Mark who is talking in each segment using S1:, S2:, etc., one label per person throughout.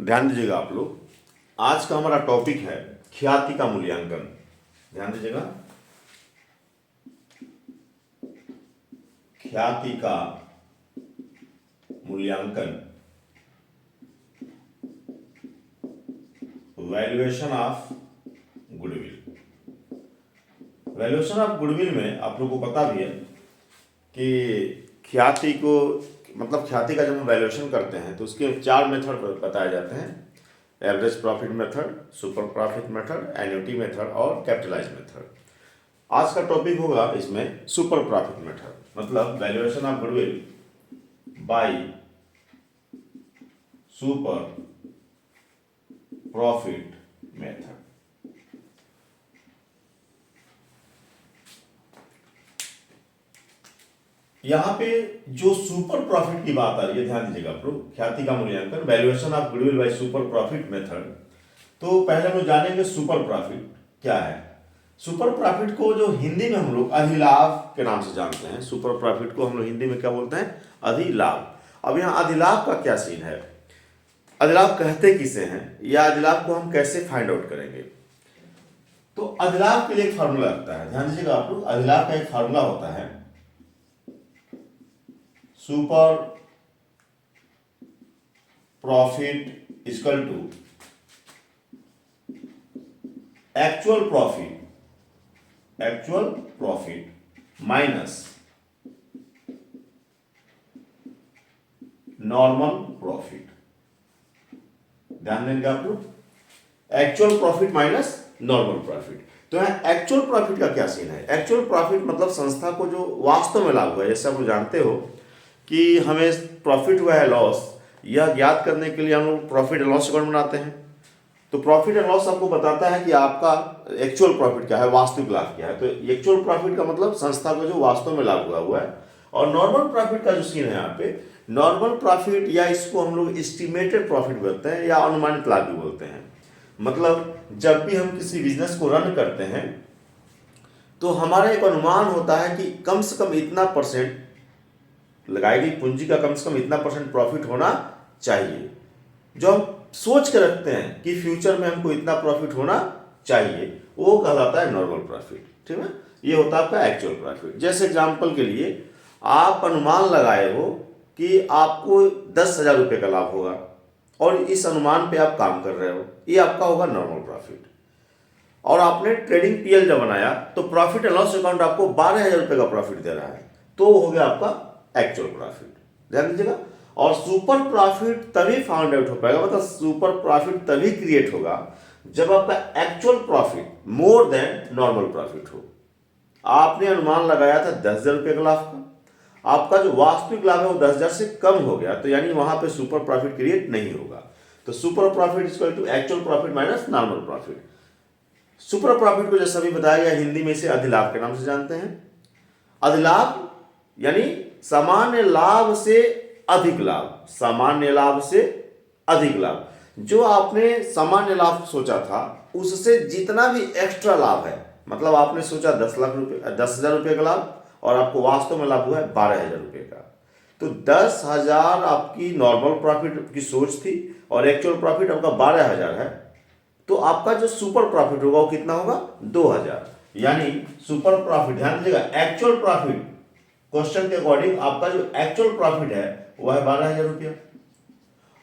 S1: ध्यान दीजिएगा आप लोग। आज का हमारा टॉपिक है ख्याति का मूल्यांकन। ध्यान दीजिएगा, ख्याति का मूल्यांकन, valuation of goodwill. Valuation of goodwill में आप लोगों को पता भी है कि ख्याति को मतलब ख्याति का जब हम वैल्यूएशन करते हैं तो उसके 4 मेथड बताए जाते हैं: average profit method, super profit method, annuity method और कैपिटलाइज मेथड। आज का टॉपिक होगा इसमें सुपर प्रॉफिट मेथड, मतलब valuation of goodwill by super profit method. यहां पे जो सुपर प्रॉफिट की बात आ रही है, ध्यान दीजिएगा आप लोग, ख्याति का मूल्यांकन, valuation of goodwill by super profit method. तो पहले हम लोग जानेंगे सुपर प्रॉफिट क्या है। सुपर प्रॉफिट को जो हिंदी में हम लोग अधिलाभ के नाम से जानते हैं, सुपर प्रॉफिट को हम लोग हिंदी में क्या बोलते हैं? अधिलाभ। अब यहाँ अधिलाभ का क्या सीन है, अधिलाभ कहते किसे हैं, या अधिलाभ को हम कैसे फाइंड आउट करेंगे? तो अधिलाभ के लिए एक फार्मूला लगता है, ध्यान दीजिएगा आप लोग। अधिलाभ का एक फार्मूला होता है super profit equal to actual profit minus normal profit. ध्यान देंगे आप लोग, actual profit minus normal profit. तो यहाँ एक्चुअल प्रॉफिट का क्या सीन है? एक्चुअल प्रॉफिट मतलब संस्था को जो वास्तव में लाभ हुआ है। जैसे आप जानते हो कि हमें प्रॉफिट हुआ है लॉस, यह ज्ञात करने के लिए हम लोग प्रॉफिट एंड लॉस अकाउंट बनाते हैं। तो प्रॉफिट एंड लॉस आपको बताता है कि आपका एक्चुअल प्रॉफिट क्या है, वास्तविक लाभ क्या है। तो एक्चुअल प्रॉफिट का मतलब संस्था को जो वास्तव में लाभ हुआ है। और नॉर्मल प्रॉफिट का जो सीन है यहाँ पे, नॉर्मल प्रॉफिट या इसको हम लोग एस्टिमेटेड प्रॉफिट बोलते हैं या अनुमानित लाभ भी बोलते हैं। मतलब जब भी हम किसी बिजनेस को रन करते हैं तो हमारा एक अनुमान होता है कि कम से कम इतना परसेंट लगाई गई पूंजी का कम से कम इतना परसेंट प्रॉफिट होना चाहिए। जो हम सोच के रखते हैं कि फ्यूचर में हमको इतना प्रॉफिट होना चाहिए, वो कहलाता है नॉर्मल प्रॉफिट। ठीक है, ये होता है आपका एक्चुअल प्रॉफिट। जैसे एग्जांपल के लिए आप अनुमान लगाए हो कि आपको 10,000 रुपये का लाभ होगा और इस अनुमान पे आप काम कर रहे हो, ये आपका होगा नॉर्मल प्रॉफिट। और आपने ट्रेडिंग पीएल जब बनाया तो प्रॉफिट एंड लॉस अकाउंट आपको 12,000 रुपये का प्रॉफिट दे रहा है, तो हो गया आपका एक्चुअल प्रॉफिट। ध्यान दीजिएगा। और सुपर प्रॉफिट तभी फाउंड आउट हो पाएगा, मतलब सुपर प्रॉफिट तभी क्रिएट होगा जब आपका actual profit more than normal profit हो। आपने अनुमान लगाया था 10,000 रुपये का लाभ का, आपका जो वास्तविक लाभ है वो 10,000 से कम हो गया, तो यानी वहां पे सुपर प्रॉफिट क्रिएट नहीं होगा। तो super profit equal to actual profit minus normal profit. Super profit को जैसा भी बताया गया हिंदी में इसे अधिलाभ के नाम से जानते हैं। अधिलाभ यानी सामान्य लाभ से अधिक लाभ, सामान्य लाभ से अधिक लाभ। जो आपने सामान्य लाभ सोचा था उससे जितना भी एक्स्ट्रा लाभ है, मतलब आपने सोचा 10,000 रुपये का लाभ और आपको वास्तव में लाभ हुआ है 12,000 रुपये का, तो 10,000 आपकी नॉर्मल प्रॉफिट की सोच थी और एक्चुअल प्रॉफिट आपका 12,000 है, तो आपका जो सुपर प्रॉफिट होगा वो कितना होगा? 2,000। यानी सुपर प्रॉफिट, ध्यान दीजिएगा, एक्चुअल प्रॉफिट क्वेश्चन के अकॉर्डिंग आपका जो एक्चुअल प्रॉफिट है वह है 12,000 रुपया,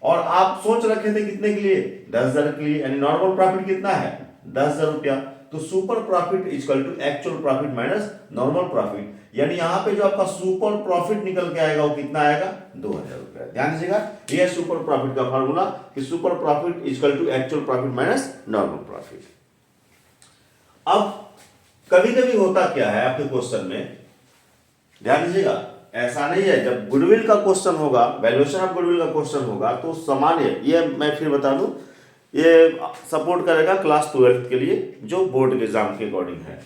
S1: और आप सोच रखे थे कितने के लिए? 10,000 के लिए, यानी नॉर्मल प्रॉफिट कितना है? 10,000 रुपया। तो super profit equal to actual profit minus normal profit, यानी यहाँ पे जो आपका सुपर प्रॉफिट निकल के आएगा वो कितना आएगा? 2,000 रुपया। ध्यान दीजिएगा, ये सुपर प्रॉफिट का फॉर्मूला कि super profit equal to actual profit minus normal profit. अब कभी कभी होता क्या है आपके क्वेश्चन में, ध्यान दीजिएगा, ऐसा नहीं है जब गुडविल का क्वेश्चन होगा, वैल्यूएशन ऑफ गुडविल का क्वेश्चन होगा तो सामान्य, ये मैं फिर बता दूं, ये सपोर्ट करेगा क्लास 12th के लिए जो बोर्ड के एग्जाम के अकॉर्डिंग है।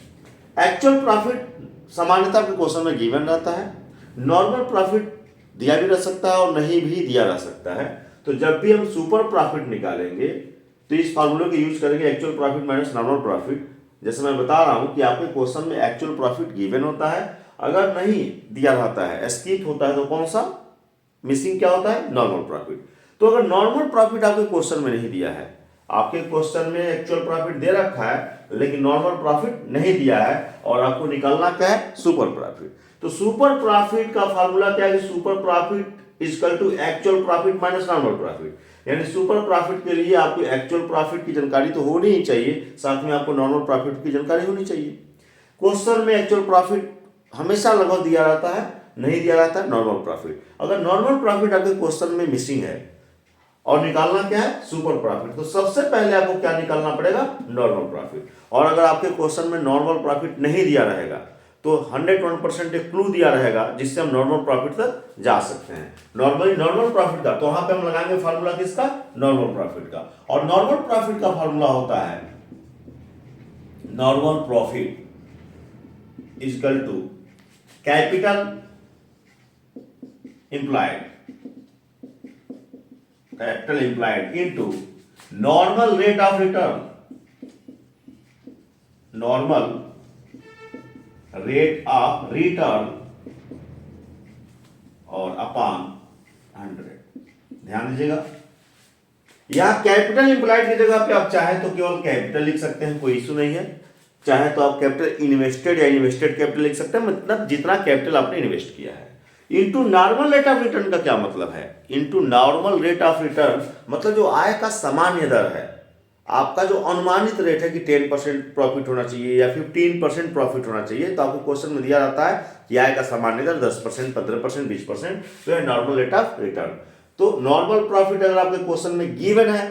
S1: एक्चुअल प्रॉफिट सामान्यतः आपके क्वेश्चन में गिवन रहता है, नॉर्मल प्रॉफिट दिया भी रह सकता है और नहीं भी दिया रह सकता है। तो जब भी हम सुपर प्रॉफिट निकालेंगे तो इस फॉर्मूले को यूज करेंगे, actual profit minus normal profit. जैसे मैं बता रहा हूं कि आपके क्वेश्चन में एक्चुअल प्रॉफिट गिवन होता है, अगर नहीं दिया रहता है, स्किप होता है, तो कौन सा मिसिंग क्या होता है? Normal profit. तो अगर नॉर्मल प्रॉफिट आपके क्वेश्चन में नहीं दिया है, आपके क्वेश्चन में एक्चुअल प्रॉफिट दे रखा है लेकिन नॉर्मल प्रॉफिट नहीं दिया है और आपको निकालना क्या है, सुपर प्रॉफिट। तो सुपर प्रॉफिट का फार्मूला क्या है कि super profit equal to actual profit minus normal profit. यानी सुपर प्रॉफिट के लिए आपको एक्चुअल प्रॉफिट की जानकारी तो होनी ही चाहिए, साथ में आपको नॉर्मल प्रॉफिट की जानकारी होनी चाहिए। क्वेश्चन में एक्चुअल प्रॉफिट हमेशा लगभग दिया रहता है, नहीं दिया रहता है नॉर्मल प्रॉफिट। अगर नॉर्मल प्रॉफिट आपके क्वेश्चन में मिसिंग है और निकालना क्या है, सुपर प्रॉफिट, तो सबसे पहले आपको क्या निकालना पड़ेगा, नॉर्मल प्रॉफिट। और अगर आपके क्वेश्चन में नॉर्मल प्रॉफिट नहीं दिया रहेगा तो 101% एक क्लू दिया रहेगा जिससे हम नॉर्मल प्रॉफिट तक जा सकते हैं। नॉर्मल प्रॉफिट का तो वहां पे हम लगाएंगे फार्मूला किसका, नॉर्मल प्रॉफिट का। और नॉर्मल प्रॉफिट का फार्मूला होता है normal profit equal to capital employed into normal rate of return, normal rate of return और अपॉन 100। ध्यान दीजिएगा, यहां कैपिटल इंप्लाइड की जगह पे आप चाहे तो केवल कैपिटल लिख सकते हैं, कोई इशू नहीं है। चाहे तो आप कैपिटल इन्वेस्टेड या इन्वेस्टेड कैपिटल लिख सकते हैं, मतलब जितना कैपिटल आपने इन्वेस्ट किया है। Into normal rate of return का क्या मतलब है, into normal rate of return मतलब जो आय का सामान्य दर है, आपका जो अनुमानित रेट है कि 10% प्रॉफिट होना चाहिए या 15% प्रॉफिट होना चाहिए, तो आपको क्वेश्चन में दिया जाता है कि आय का सामान्य दर 10%, 15%, 20%, तो है नॉर्मल रेट ऑफ रिटर्न। तो नॉर्मल प्रॉफिट अगर आपके क्वेश्चन में गिवन है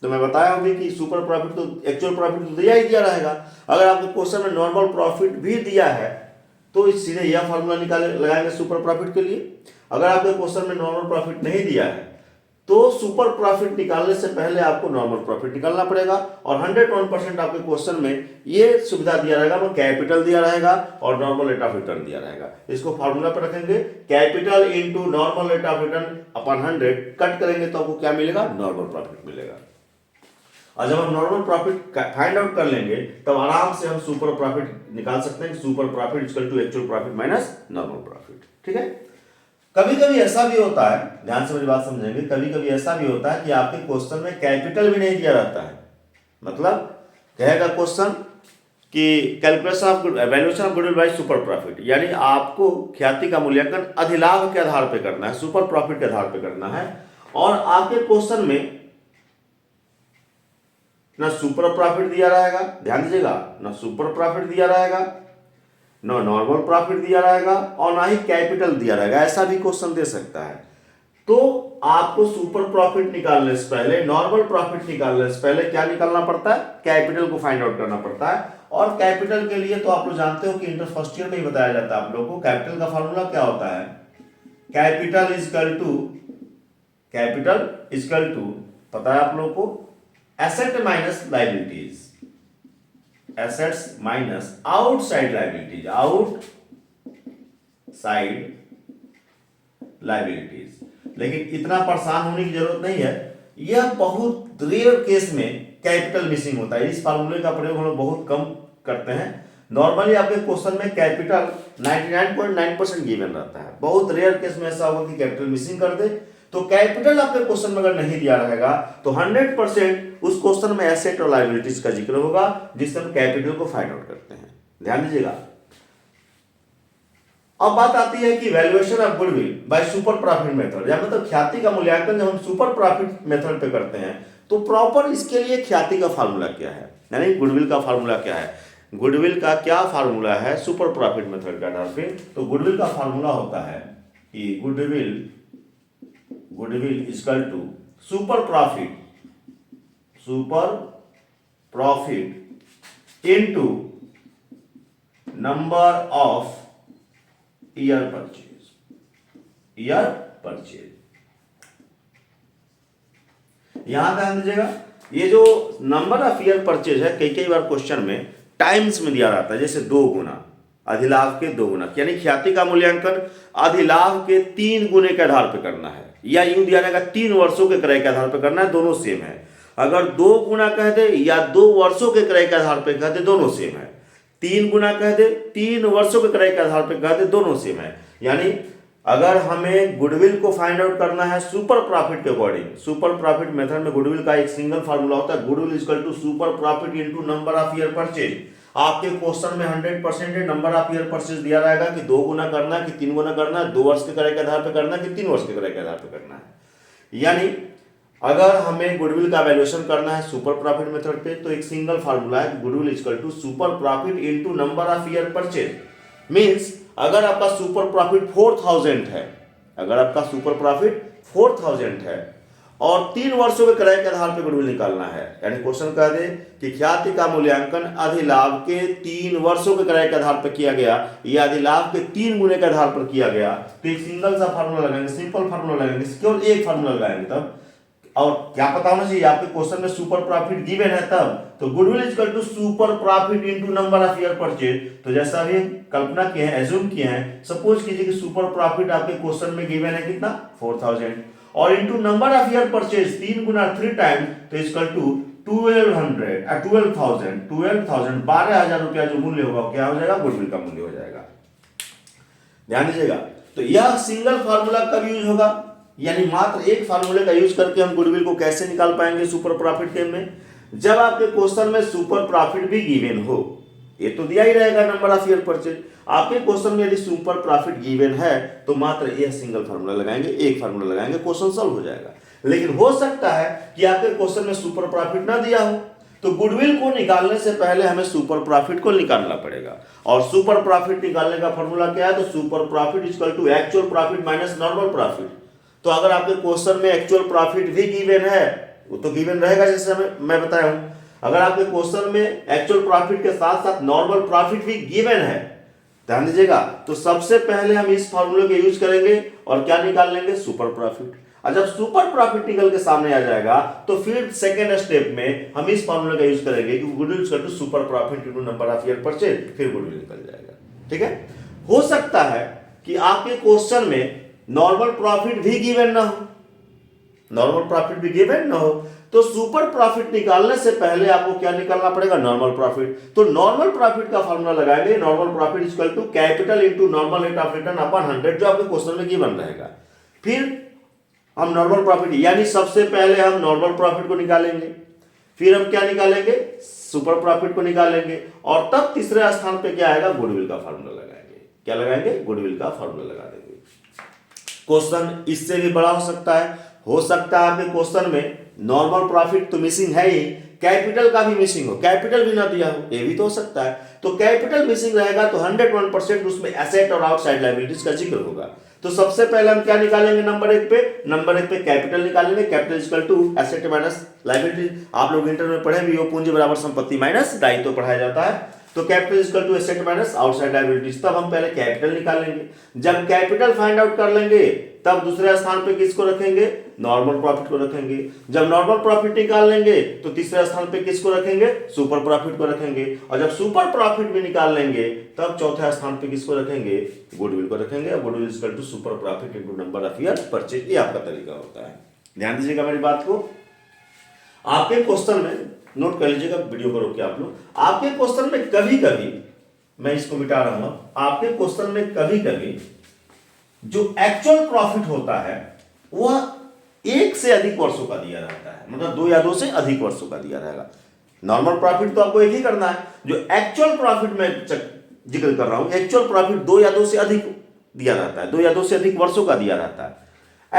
S1: तो मैं बताया हूँ कि सुपर प्रॉफिट तो एक्चुअल प्रॉफिट तो दिया ही दिया रहेगा। अगर आपके क्वेश्चन में नॉर्मल प्रॉफिट भी दिया है तो सीधे यह फॉर्मूला लगाएंगे सुपर प्रॉफिट के लिए। अगर आपके क्वेश्चन में नॉर्मल प्रॉफिट नहीं दिया है तो सुपर प्रॉफिट निकालने से पहले आपको नॉर्मल प्रॉफिट निकालना पड़ेगा। और 101% आपके क्वेश्चन में ये सुविधा दिया रहेगा, वो कैपिटल दिया रहेगा और नॉर्मल रेट ऑफ रिटर्न दिया रहेगा। इसको फार्मूला पर रखेंगे, capital into normal rate of return upon 100, cut करेंगे तो आपको क्या मिलेगा, नॉर्मल प्रॉफिट मिलेगा। और जब हम नॉर्मल प्रॉफिट फाइंड आउट कर लेंगे तब आराम से हम सुपर प्रॉफिट निकाल सकते हैं, super profit equal to actual profit minus normal profit. ठीक है। कभी कभी ऐसा भी होता है, ध्यान से मेरी बात समझेंगे, कभी कभी ऐसा भी होता है कि आपके क्वेश्चन में कैपिटल भी नहीं दिया रहता है। मतलब कहेगा क्वेश्चन कि calculation of valuation of goodwill by super profit, यानी आपको ख्याति का मूल्यांकन अधिलाभ के आधार पर करना है, सुपर प्रॉफिट के आधार पर करना है। और आपके क्वेश्चन में ना सुपर प्रॉफिट दिया रहेगा, ध्यान दीजिएगा, ना सुपर प्रॉफिट दिया रहेगा, ना नॉर्मल प्रॉफिट दिया रहेगा और ना ही कैपिटल दिया रहेगा। ऐसा भी क्वेश्चन दे सकता है। तो आपको सुपर प्रॉफिट निकालने से पहले, नॉर्मल प्रॉफिट निकालने से पहले क्या निकालना पड़ता है, कैपिटल को फाइंड आउट करना पड़ता है। और कैपिटल के लिए तो आप लोग जानते हो कि इंटर फर्स्ट ईयर में ही बताया जाता है आप लोग को। कैपिटल का फॉर्मूला क्या होता है, कैपिटल इक्वल टू पता है आप लोग को, asset minus liabilities, assets minus outside liabilities, outside liabilities. लेकिन इतना परेशान होने की जरूरत नहीं है, यह बहुत रेयर केस में कैपिटल मिसिंग होता है। इस फार्मूले का प्रयोग हम लोग बहुत कम करते हैं। नॉर्मली आपके क्वेश्चन में कैपिटल 99.9% गिवन रहता है। बहुत रेयर केस में ऐसा होगा कि कैपिटल मिसिंग कर दे। तो कैपिटल आपके क्वेश्चन में अगर नहीं दिया रहेगा तो 100% उस क्वेश्चन में एसेट और लायबिलिटीज का जिक्र होगा, जिससे हम कैपिटल को फाइंड आउट करते हैं। ध्यान दीजिएगा। अब बात आती है कि valuation of goodwill by super profit method, या मतलब ख्याति का मूल्यांकन जब हम सुपर प्रॉफिट मेथड पे करते हैं तो प्रॉपर इसके लिए ख्याति का फार्मूला क्या है, यानी गुडविल का फार्मूला क्या है, गुडविल का क्या फार्मूला है सुपर प्रॉफिट मेथड के आधार पे। तो गुडविल का फार्मूला होता है कि goodwill equal to super profit into number of year purchase. यहां ध्यान दीजिएगा, ये जो नंबर ऑफ ईयर परचेज है कई बार क्वेश्चन में टाइम्स में दिया रहता है, जैसे 2 गुना, अधिलाभ के 2 गुना, यानी ख्याति का मूल्यांकन अधिलाभ के 3 गुने के आधार पर करना है, या यूं दिया जाएगा 3 वर्षों के क्रय के आधार पर करना है, दोनों सेम है। अगर 2 गुना कह दे या 2 वर्षों के क्रय के आधार पर कह दे, दोनों सेम है। 3 गुना कह दे, 3 वर्षों के क्रय के आधार पर कह दे, दोनों सेम है। यानी अगर हमें गुडविल को फाइंड आउट करना है सुपर प्रॉफिट के अकॉर्डिंग, सुपर प्रॉफिट मेथड में गुडविल का एक सिंगल फार्मूला होता है, goodwill equal to super profit into number of year purchase. आपके क्वेश्चन में 100% नंबर ऑफ ईयर परचेज दिया रहेगा कि 2 गुना करना है कि 3 गुना करना है, 2 वर्ष के क्रय के आधार पर करना है कि 3 वर्ष के क्रय के आधार पर करना है। यानी अगर हमें गुडविल का वैल्यूएशन करना है सुपर प्रॉफिट मेथड पे तो एक सिंगल फार्मूला है, goodwill equal to super profit into number of year purchase. Means अगर आपका सुपर प्रॉफिट 4000 है, अगर आपका सुपर प्रॉफिट 4000 है और 3 वर्षों के क्रय के आधार पर गुडविल निकालना है, यानी क्वेश्चन कह दे कि ख्याति का मूल्यांकन अधिलाभ के 3 वर्षों के क्रय के आधार पर किया गया या अधिलाभ के 3 गुने के आधार पर किया गया, तो एक सिंगल सा फार्मूला लगाएंगे, सिंपल फार्मूला लगाएंगे, केवल एक फार्मूला लगाएंगे तब। और क्या पता होना चाहिए आपके क्वेश्चन में सुपर प्रॉफिट गिवन है तब, तो goodwill equal to super profit into number of year purchase. तो जैसा अभी कल्पना किए हैं, एज्यूम किए हैं, सपोज कीजिए कि सुपर प्रॉफिट आपके क्वेश्चन में गिवन है कितना 4000 और into number of year purchase 3 Guna 3 time, तो इक्वल टू 12,000 12,000 रुपया जो मूल्य होगा क्या हो जाएगा, गुडविल का मूल्य हो जाएगा। ध्यान दीजिएगा। तो यह सिंगल फार्मूला कब यूज होगा, यानी मात्र एक फार्मूले का यूज करके हम गुडविल को कैसे निकाल पाएंगे सुपर प्रॉफिट के में, जब आपके क्वेश्चन में सुपर प्रॉफिट भी गिवन हो। ये तो दिया ही रहेगा नंबर ऑफ ईयर परचेज, आपके क्वेश्चन में यदि सुपर प्रॉफिट गिवन है तो मात्र यह सिंगल फार्मूला लगाएंगे, एक फार्मूला लगाएंगे, क्वेश्चन सॉल्व हो जाएगा। लेकिन हो सकता है कि आपके क्वेश्चन में सुपर प्रॉफिट ना दिया हो, तो गुडविल को निकालने से पहले हमें सुपर प्रॉफिट को निकालना पड़ेगा। और सुपर प्रॉफिट निकालने का फॉर्मूला क्या है, तो super profit equal to actual profit minus normal profit. तो अगर आपके क्वेश्चन में एक्चुअल प्रॉफिट भी गिवन है, वो तो गिवन रहेगा जैसे मैं बताया हूं। अगर आपके क्वेश्चन में एक्चुअल प्रॉफिट के साथ साथ नॉर्मल प्रॉफिट भी गिवन है, ध्यान दीजिएगा, तो सबसे पहले हम इस फॉर्मूले का यूज करेंगे और क्या निकाल लेंगे, सुपर प्रॉफिट। और जब सुपर प्रॉफिट निकल के सामने आ जाएगा तो फिर सेकेंड स्टेप में हम इस फॉर्मूले का यूज करेंगे कि goodwill equal to super profit into number of year purchase, फिर गुडविल निकल जाएगा। ठीक है। हो सकता है कि आपके क्वेश्चन में नॉर्मल प्रॉफिट भी गिवन ना हो, नॉर्मल प्रॉफिट भी गिवन ना हो, तो सुपर प्रॉफिट निकालने से पहले आपको क्या निकालना पड़ेगा, नॉर्मल प्रॉफिट। तो नॉर्मल प्रॉफिट का फॉर्मूला लगाएंगे, normal profit equal to capital into normal rate of return upon 100, जो आपके क्वेश्चन में गिवन रहेगा। फिर हम नॉर्मल प्रॉफिट, यानी सबसे पहले हम नॉर्मल प्रॉफिट को निकालेंगे, फिर हम क्या निकालेंगे, सुपर प्रॉफिट को निकालेंगे, और तब तीसरे स्थान पे क्या आएगा, गुडविल का फॉर्मूला लगाएंगे। क्या लगाएंगे, गुडविल का फॉर्मूला लगा देंगे। क्वेश्चन इससे भी बड़ा हो सकता है आपके क्वेश्चन में नॉर्मल प्रॉफिट तो मिसिंग है ही, कैपिटल का भी मिसिंग हो, कैपिटल भी ना दिया हो, ये भी तो हो सकता है। तो कैपिटल मिसिंग रहेगा तो 101% उसमें एसेट और आउटसाइड लायबिलिटीज का जिक्र होगा। तो सबसे पहले हम क्या निकालेंगे, नंबर एक पे कैपिटल निकालेंगे, capital equal to asset minus liability. आप लोग इंटर में पढ़े भी हो, पूंजी बराबर संपत्ति माइनस दायित्व पढ़ाया जाता है। तो capital equal to asset minus outside liabilities. तब हम पहले कैपिटल निकालेंगे, जब कैपिटल फाइंड आउट कर लेंगे तब दूसरे स्थान पे किसको रखेंगे, नॉर्मल प्रॉफिट को रखेंगे। जब नॉर्मल प्रॉफिट निकाल लेंगे तो तीसरे स्थान पे किसको रखेंगे, सुपर प्रॉफिट को रखेंगे। और जब सुपर प्रॉफिट भी निकाल लेंगे तब चौथे स्थान पे किसको रखेंगे, गुडविल को रखेंगे। और goodwill equal to super profit into number of year purchase, ये आपका तरीका होता है। ध्यान दीजिएगा मेरी बात को। आपके क्वेश्चन में नोट कर लीजिएगा, वीडियो को रोक के आप लोग, आपके क्वेश्चन में कभी कभी, मैं इसको मिटा रहा हूं, आपके क्वेश्चन में कभी कभी जो एक्चुअल प्रॉफिट होता है वह 1 से अधिक वर्षों का दिया रहता है, मतलब 2 या 2 से अधिक वर्षों का दिया रहेगा। नॉर्मल प्रॉफिट तो आपको एक ही करना है, जो एक्चुअल प्रॉफिट में जिक्र कर रहा हूं, एक्चुअल प्रॉफिट 2 या 2 से अधिक दिया रहता है, 2 या 2 से अधिक वर्षों का दिया रहता है।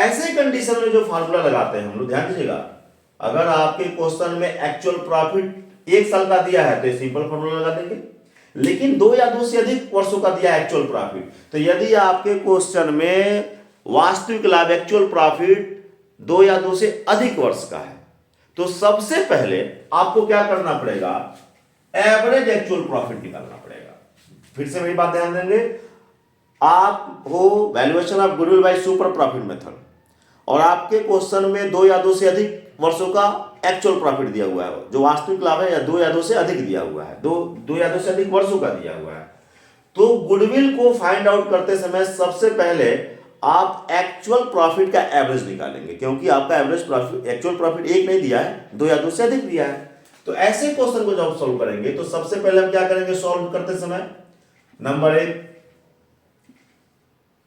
S1: ऐसे कंडीशन में जो फार्मूला लगाते हैं हम लोग, ध्यान दीजिएगा, अगर आपके क्वेश्चन में एक्चुअल प्रॉफिट 1 साल का दिया है तो सिंपल फार्मूला लगा देंगे, लेकिन 2 या 2 से अधिक वर्षों का दिया है एक्चुअल प्रॉफिट, तो यदि आपके क्वेश्चन में वास्तविक लाभ एक्चुअल प्रॉफिट 2 या 2 से अधिक वर्ष का है, तो सबसे पहले आपको क्या करना पड़ेगा, एवरेज एक्चुअल प्रॉफिट निकालना पड़ेगा। फिर से मेरी बात ध्यान देंगे, आप हो valuation of goodwill by super profit method, और आपके क्वेश्चन में 2 या 2 से अधिक वर्षों का एक्चुअल प्रॉफिट दिया हुआ है, जो वास्तविक लाभ है, या 2 या 2 से अधिक दिया हुआ है, 2 या 2 से अधिक वर्षों का दिया हुआ है। तो गुडविल को फाइंड आउट करते समय सबसे पहले आप एक्चुअल प्रॉफिट का एवरेज निकालेंगे, क्योंकि आपका एवरेज प्रॉफिट, एक्चुअल प्रॉफिट 1 नहीं दिया है, 2 या 2 से अधिक दिया है। तो ऐसे क्वेश्चन को जब सॉल्व करेंगे तो सबसे पहले हम क्या करेंगे, सॉल्व करते समय number 1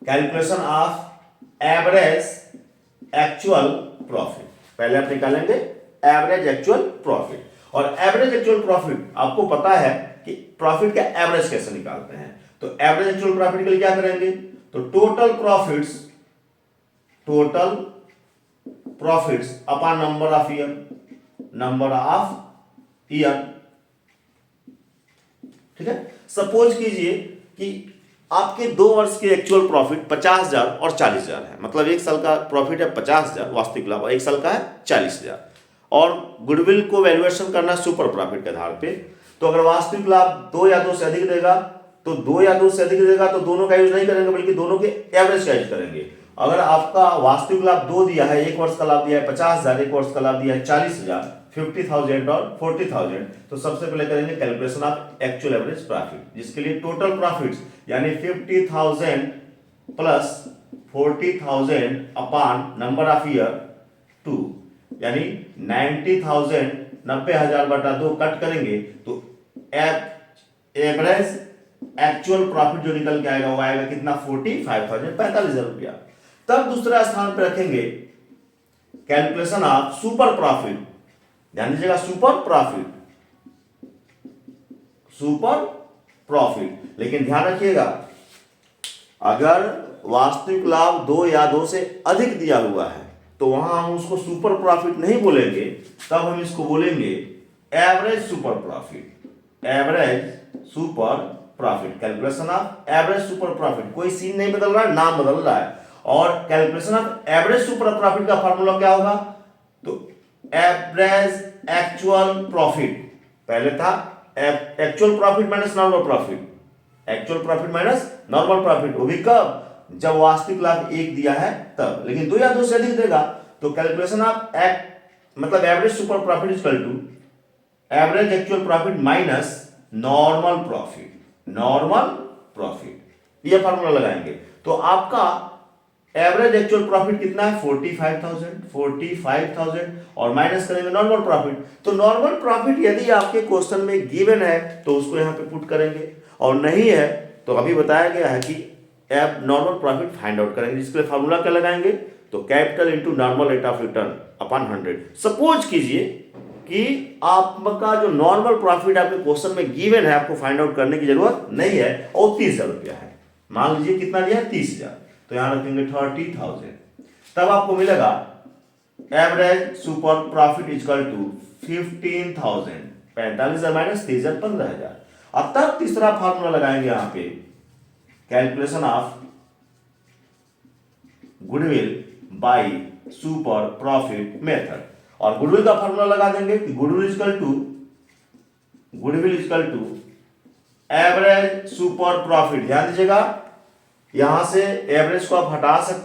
S1: calculation of average actual profit. पहले आप निकालेंगे एवरेज एक्चुअल प्रॉफिट, और एवरेज एक्चुअल प्रॉफिट आपको पता है कि प्रॉफिट का एवरेज कैसे निकालते हैं। तो एवरेज एक्चुअल प्रॉफिट के लिए क्या करेंगे, तो total profits upon number of year. ठीक है, सपोज कीजिए कि आपके 2 वर्ष के एक्चुअल प्रॉफिट 50,000 और 40,000 है, मतलब एक साल का प्रॉफिट है 50,000 वास्तविक लाभ, और एक साल का है 40,000, और गुडविल को वैल्यूएशन करना सुपर प्रॉफिट के आधार पे। तो अगर वास्तविक लाभ 2 या 2 से अधिक देगा तो 2 या 2 से अधिक देगा तो दोनों का यूज नहीं करेंगे, बल्कि दोनों के एवरेज का यूज करेंगे। अगर आपका वास्तविक लाभ 2 दिया है, एक वर्ष का लाभ दिया है 50,000, एक वर्ष का लाभ दिया है 40,000, 50,000 और 40,000, तो सबसे पहले करेंगे calculation of actual average profit, जिसके लिए टोटल प्रॉफिट्स यानी 50,000 plus 40,000 upon number of year 2, यानी 90,000 90,000 बटा 2 कट करेंगे तो एवरेज एक्चुअल प्रॉफिट जो निकल के आएगा वो आएगा कितना, 45,000, 45,000 रुपया। तब दूसरा स्थान पर रखेंगे कैलकुलेशन ऑफ सुपर प्रॉफिट, ध्यान दीजिएगा सुपर प्रॉफिट। लेकिन ध्यान रखिएगा अगर वास्तविक लाभ 2 या 2 से अधिक दिया हुआ है तो वहां हम उसको सुपर प्रॉफिट नहीं बोलेंगे, तब हम इसको बोलेंगे average super profit. Calculation of average super profit, कोई सीन नहीं बदल रहा है, नाम बदल रहा है। और calculation of average super profit का फार्मूला क्या होगा, तो एवरेज एक्चुअल प्रॉफिट, पहले था actual profit minus normal profit, actual profit minus normal profit, वो भी कब, जब वास्तविक लाभ 1 दिया है तब। लेकिन 2 या 2 से अधिक देगा तो कैलकुलेशन ऑफ मतलब average super profit equal to average actual profit minus normal profit, ये फार्मूला लगाएंगे। तो आपका एवरेज एक्चुअल प्रॉफिट कितना है, 45,000 और माइनस करेंगे नॉर्मल प्रॉफिट। तो नॉर्मल प्रॉफिट यदि आपके क्वेश्चन में गिवन है तो उसको यहां पे पुट करेंगे, और नहीं है तो अभी बताया गया है कि नॉर्मल प्रॉफिट फाइंड आउट करेंगे, जिसके लिए फार्मूला क्या लगाएंगे, तो capital into normal rate of return upon 100। Suppose कीजिए कि आपका जो नॉर्मल प्रॉफिट आपके क्वेश्चन में गिवन है, आपको फाइंड आउट करने की जरूरत नहीं है, और 30,000 रुपया है, मान लीजिए कितना दिया है 30,000, तो यहां रखेंगे 30,000, तब आपको मिलेगा average super profit equal to 15,000, 45,000 minus 30,000, 15,000। अब तब तीसरा फार्मूला लगाएंगे यहां पे calculation of goodwill by super profit method, और गुडविल का फार्मूला लगा देंगे कि goodwill equal to average super profit. ध्यान दीजिएगा यहां से एवरेज को आप हटा सकते